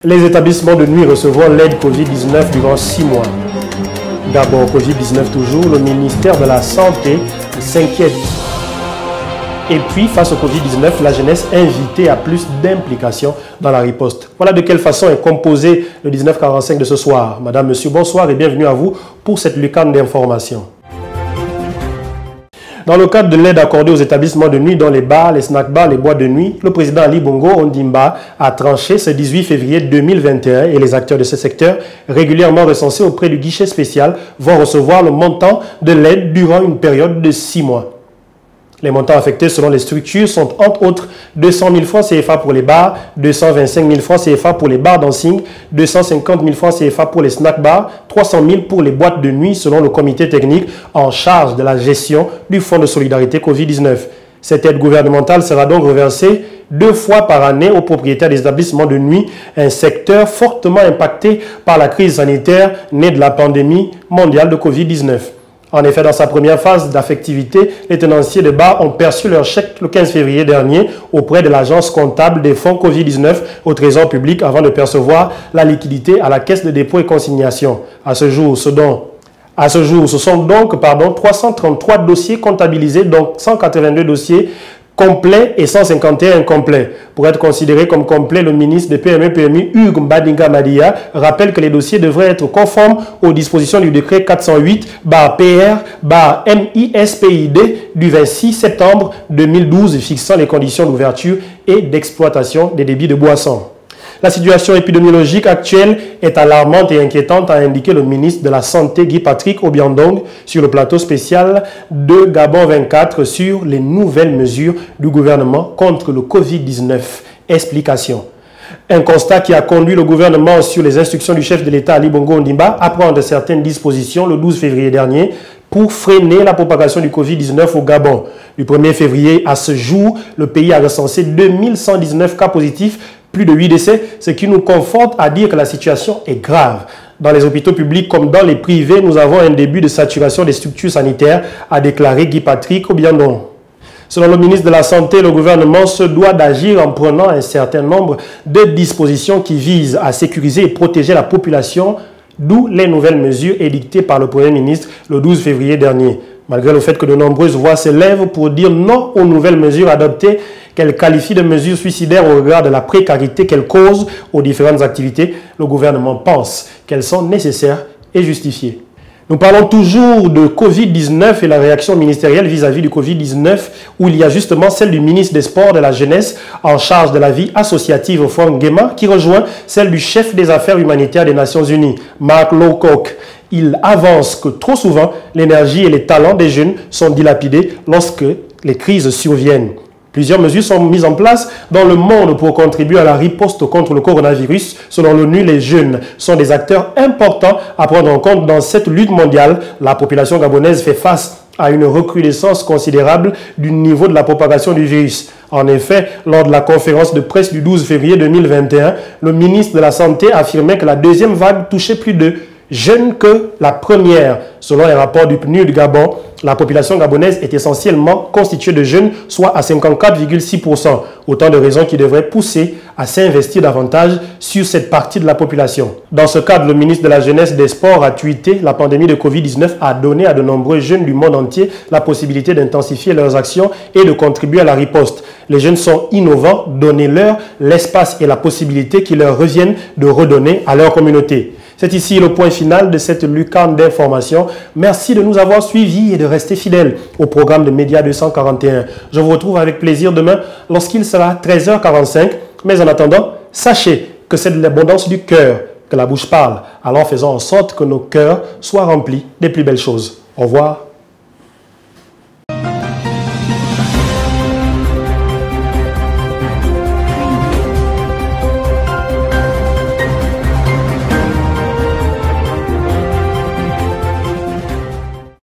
Les établissements de nuit recevront l'aide Covid-19 durant 6 mois. D'abord, Covid-19 toujours, le ministère de la Santé s'inquiète. Et puis, face au Covid-19, la jeunesse invitée à plus d'implication dans la riposte. Voilà de quelle façon est composé le 1945 de ce soir. Madame, Monsieur, bonsoir et bienvenue à vous pour cette lucarne d'information. Dans le cadre de l'aide accordée aux établissements de nuit, dont les bars, les snack-bars, les boîtes de nuit, le président Ali Bongo Ondimba a tranché ce 18 février 2021 et les acteurs de ce secteur, régulièrement recensés auprès du guichet spécial, vont recevoir le montant de l'aide durant une période de 6 mois. Les montants affectés selon les structures sont entre autres 200 000 francs CFA pour les bars, 225 000 francs CFA pour les bars dancing, 250 000 francs CFA pour les snack bars, 300 000 pour les boîtes de nuit selon le comité technique en charge de la gestion du Fonds de solidarité Covid-19. Cette aide gouvernementale sera donc reversée 2 fois par année aux propriétaires des établissements de nuit, un secteur fortement impacté par la crise sanitaire née de la pandémie mondiale de Covid-19. En effet, dans sa première phase d'affectivité, les tenanciers de bars ont perçu leur chèque le 15 février dernier auprès de l'agence comptable des fonds Covid-19 au Trésor public avant de percevoir la liquidité à la caisse de dépôt et consignation. À ce jour, ce sont donc 333 dossiers comptabilisés, donc 182 dossiers complets et 151 incomplets. Pour être considéré comme complet, le ministre des PME-PMI, Hugues Mbadinga Madia, rappelle que les dossiers devraient être conformes aux dispositions du décret 408/PR/MISPID du 26 septembre 2012 fixant les conditions d'ouverture et d'exploitation des débits de boissons. La situation épidémiologique actuelle est alarmante et inquiétante, a indiqué le ministre de la Santé Guy Patrick Obiandong sur le plateau spécial de Gabon 24 sur les nouvelles mesures du gouvernement contre le Covid-19. Explication. Un constat qui a conduit le gouvernement, sur les instructions du chef de l'État Ali Bongo Ondimba, à prendre certaines dispositions le 12 février dernier pour freiner la propagation du Covid-19 au Gabon. Du 1er février à ce jour, le pays a recensé 2119 cas positifs, plus de 8 décès, ce qui nous conforte à dire que la situation est grave. Dans les hôpitaux publics comme dans les privés, nous avons un début de saturation des structures sanitaires, a déclaré Guy Patrick Obiandong. Selon le ministre de la Santé, le gouvernement se doit d'agir en prenant un certain nombre de dispositions qui visent à sécuriser et protéger la population, d'où les nouvelles mesures édictées par le Premier ministre le 12 février dernier. Malgré le fait que de nombreuses voix s'élèvent pour dire non aux nouvelles mesures adoptées, qu'elle qualifie de mesures suicidaires au regard de la précarité qu'elles causent aux différentes activités, le gouvernement pense qu'elles sont nécessaires et justifiées. Nous parlons toujours de Covid-19 et la réaction ministérielle vis-à-vis du Covid-19, où il y a justement celle du ministre des Sports, de la Jeunesse, en charge de la vie associative au Fonds Nguema, qui rejoint celle du chef des affaires humanitaires des Nations Unies, Mark Lowcock. Il avance que trop souvent, l'énergie et les talents des jeunes sont dilapidés lorsque les crises surviennent. Plusieurs mesures sont mises en place dans le monde pour contribuer à la riposte contre le coronavirus. Selon l'ONU, les jeunes sont des acteurs importants à prendre en compte dans cette lutte mondiale. La population gabonaise fait face à une recrudescence considérable du niveau de la propagation du virus. En effet, lors de la conférence de presse du 12 février 2021, le ministre de la Santé affirmait que la deuxième vague touchait plus de jeunes que la première. Selon les rapports du PNUD Gabon, la population gabonaise est essentiellement constituée de jeunes, soit à 54,6%. Autant de raisons qui devraient pousser à s'investir davantage sur cette partie de la population. Dans ce cadre, le ministre de la Jeunesse et des Sports a tweeté: la pandémie de Covid-19 a donné à de nombreux jeunes du monde entier la possibilité d'intensifier leurs actions et de contribuer à la riposte. Les jeunes sont innovants, donnez-leur l'espace et la possibilité qui leur reviennent de redonner à leur communauté. C'est ici le point final de cette lucarne d'information. Merci de nous avoir suivis et de rester fidèles au programme de Média 241. Je vous retrouve avec plaisir demain lorsqu'il sera 13h45. Mais en attendant, sachez que c'est de l'abondance du cœur que la bouche parle. Alors faisons en sorte que nos cœurs soient remplis des plus belles choses. Au revoir.